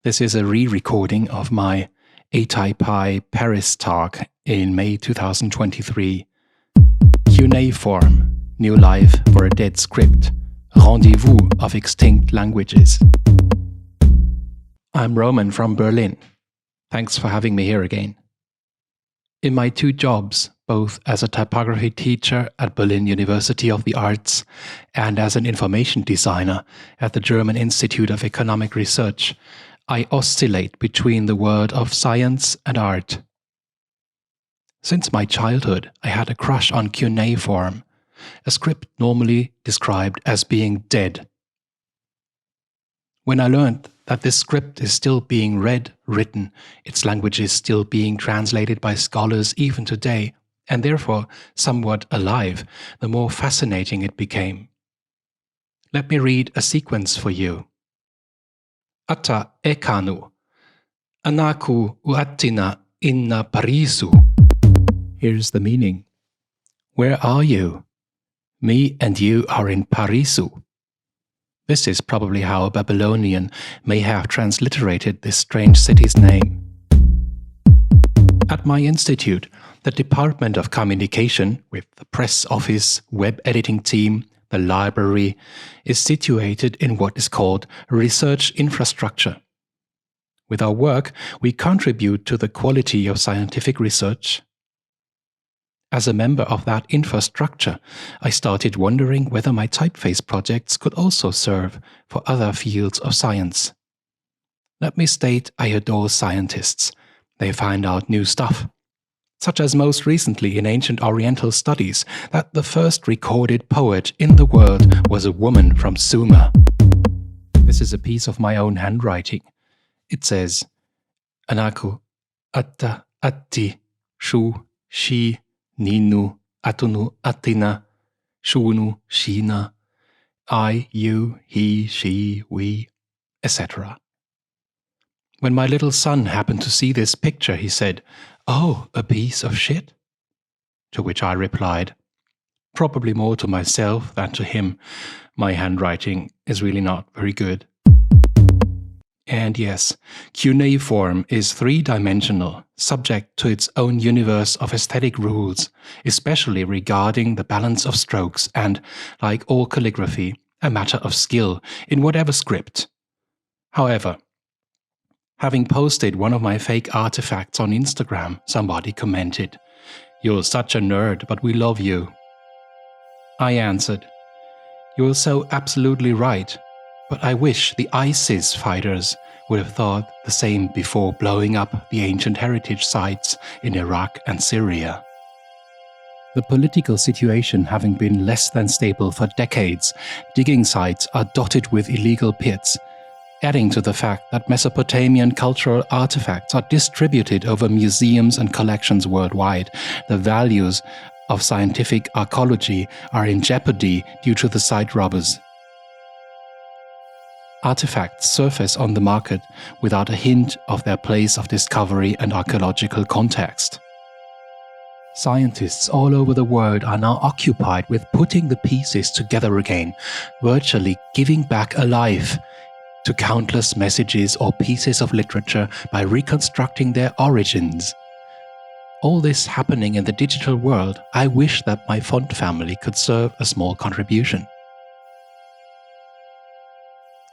This is a re-recording of my ATypI Paris talk in May 2023. Cuneiform, New Life for a Dead Script, Rendez-vous of Extinct Languages. I'm Roman from Berlin. Thanks for having me here again. In my two jobs, both as a typography teacher at Berlin University of the Arts and as an information designer at the German Institute of Economic Research, I oscillate between the world of science and art. Since my childhood, I had a crush on Cuneiform, a script normally described as being dead. When I learned that this script is still being read, written, its language is still being translated by scholars even today, and therefore somewhat alive, the more fascinating it became. Let me read a sequence for you. Atta ekanu, anaku uatina inna Parisu. Here's the meaning. Where are you? Me and you are in Parisu. This is probably how a Babylonian may have transliterated this strange city's name. At my institute, the Department of Communication, with the press office, web editing team, the library, is situated in what is called research infrastructure. With our work, we contribute to the quality of scientific research. As a member of that infrastructure, I started wondering whether my typeface projects could also serve for other fields of science. Let me state I adore scientists. They find out new stuff. Such as most recently in Ancient Oriental Studies, that the first recorded poet in the world was a woman from Sumer. This is a piece of my own handwriting. It says, Anaku, atta, atti, shu, shi, ninu, atunu, attina, shunu, shina, I, you, he, she, we, etc. When my little son happened to see this picture, he said, "Oh, a piece of shit?" To which I replied, probably more to myself than to him, my handwriting is really not very good. And yes, cuneiform is three-dimensional, subject to its own universe of aesthetic rules, especially regarding the balance of strokes and, like all calligraphy, a matter of skill in whatever script. However, having posted one of my fake artifacts on Instagram, somebody commented, "You're such a nerd, but we love you." I answered, "You're so absolutely right, but I wish the ISIS fighters would have thought the same before blowing up the ancient heritage sites in Iraq and Syria." The political situation having been less than stable for decades, digging sites are dotted with illegal pits, adding to the fact that Mesopotamian cultural artifacts are distributed over museums and collections worldwide. The values of scientific archaeology are in jeopardy due to the site robbers. Artifacts surface on the market without a hint of their place of discovery and archaeological context. Scientists all over the world are now occupied with putting the pieces together again, virtually giving back a life to countless messages or pieces of literature by reconstructing their origins. All this happening in the digital world, I wish that my font family could serve a small contribution.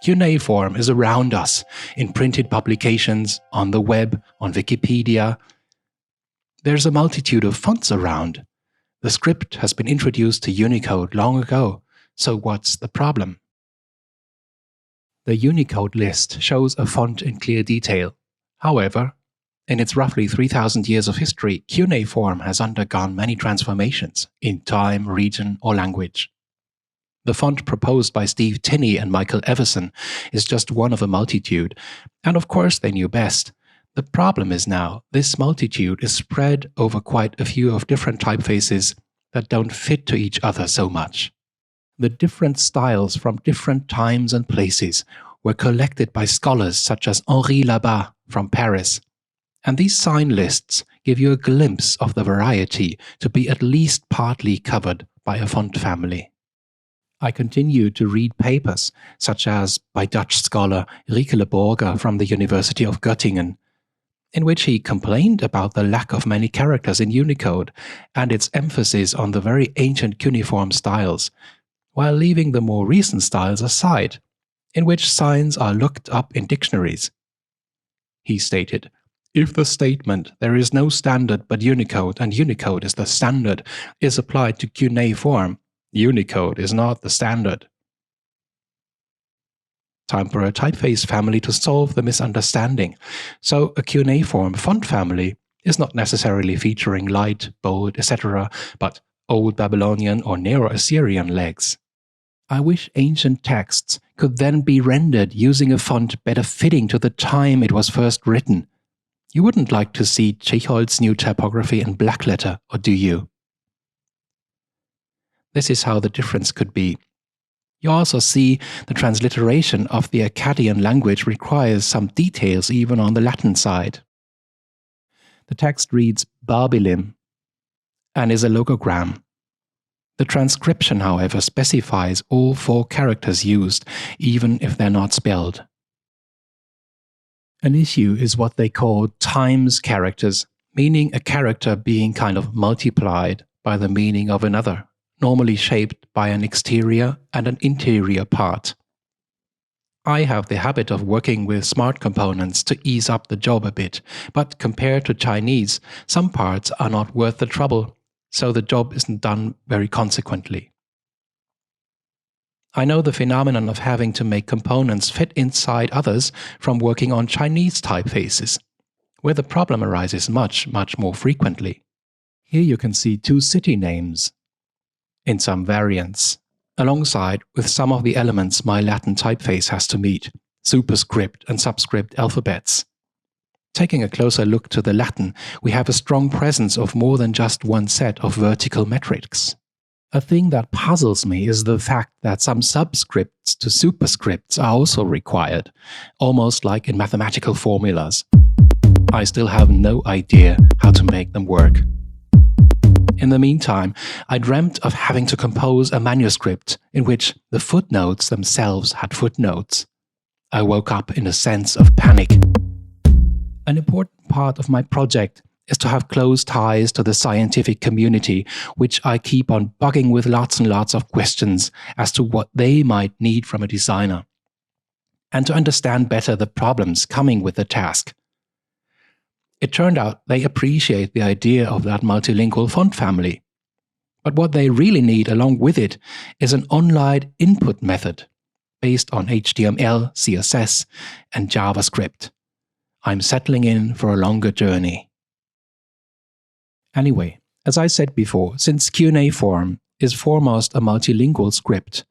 Cuneiform is around us, in printed publications, on the web, on Wikipedia. There's a multitude of fonts around. The script has been introduced to Unicode long ago, so what's the problem? The Unicode list shows a font in clear detail. However, in its roughly 3,000 years of history, cuneiform has undergone many transformations in time, region, or language. The font proposed by Steve Tinney and Michael Everson is just one of a multitude, and of course they knew best. The problem is now, this multitude is spread over quite a few of different typefaces that don't fit to each other so much. The different styles from different times and places were collected by scholars such as Henri Labat from Paris, and these sign lists give you a glimpse of the variety to be at least partly covered by a font family. I continue to read papers, such as by Dutch scholar Rieke Borger from the University of Göttingen, in which he complained about the lack of many characters in Unicode and its emphasis on the very ancient cuneiform styles, while leaving the more recent styles aside, in which signs are looked up in dictionaries. He stated, "If the statement 'there is no standard but Unicode and Unicode is the standard' is applied to cuneiform, Unicode is not the standard." Time for a typeface family to solve the misunderstanding. So a cuneiform font family is not necessarily featuring light, bold, etc., but Old Babylonian or Neo-Assyrian legs. I wish ancient texts could then be rendered using a font better fitting to the time it was first written. You wouldn't like to see Chichol's new typography in blackletter, or do you? This is how the difference could be. You also see the transliteration of the Akkadian language requires some details even on the Latin side. The text reads Barbilim and is a logogram. The transcription, however, specifies all 4 characters used, even if they're not spelled. An issue is what they call times characters, meaning a character being kind of multiplied by the meaning of another, normally shaped by an exterior and an interior part. I have the habit of working with smart components to ease up the job a bit, but compared to Chinese, some parts are not worth the trouble, so the job isn't done very consequently. I know the phenomenon of having to make components fit inside others from working on Chinese typefaces, where the problem arises much more frequently. Here you can see 2 city names in some variants, alongside with some of the elements my Latin typeface has to meet, superscript and subscript alphabets. Taking a closer look to the Latin, we have a strong presence of more than just one set of vertical metrics. A thing that puzzles me is the fact that some subscripts to superscripts are also required, almost like in mathematical formulas. I still have no idea how to make them work. In the meantime, I dreamt of having to compose a manuscript in which the footnotes themselves had footnotes. I woke up in a sense of panic. An important part of my project is to have close ties to the scientific community, which I keep on bugging with lots and lots of questions as to what they might need from a designer, and to understand better the problems coming with the task. It turned out they appreciate the idea of that multilingual font family, but what they really need along with it is an online input method based on HTML, CSS, and JavaScript. I'm settling in for a longer journey. Anyway, as I said before, since Cuneiform is foremost a multilingual script,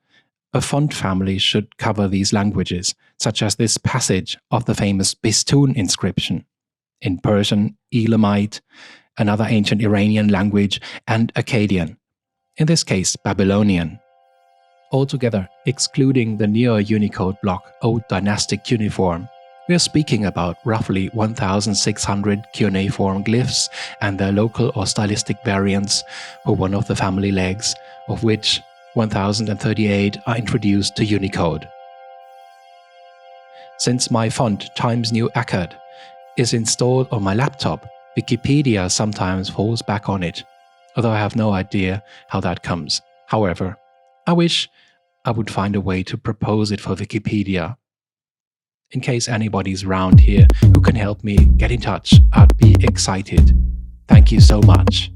a font family should cover these languages, such as this passage of the famous Bistun inscription, in Persian, Elamite, another ancient Iranian language, and Akkadian, in this case Babylonian. Altogether, excluding the Neo-Unicode block Old Dynastic Cuneiform, we are speaking about roughly 1,600 cuneiform glyphs and their local or stylistic variants for one of the family legs, of which 1,038 are introduced to Unicode. Since my font Times New Akkad is installed on my laptop, Wikipedia sometimes falls back on it, although I have no idea how that comes. However, I wish I would find a way to propose it for Wikipedia. In case anybody's around here who can help me, get in touch. I'd be excited. Thank you so much.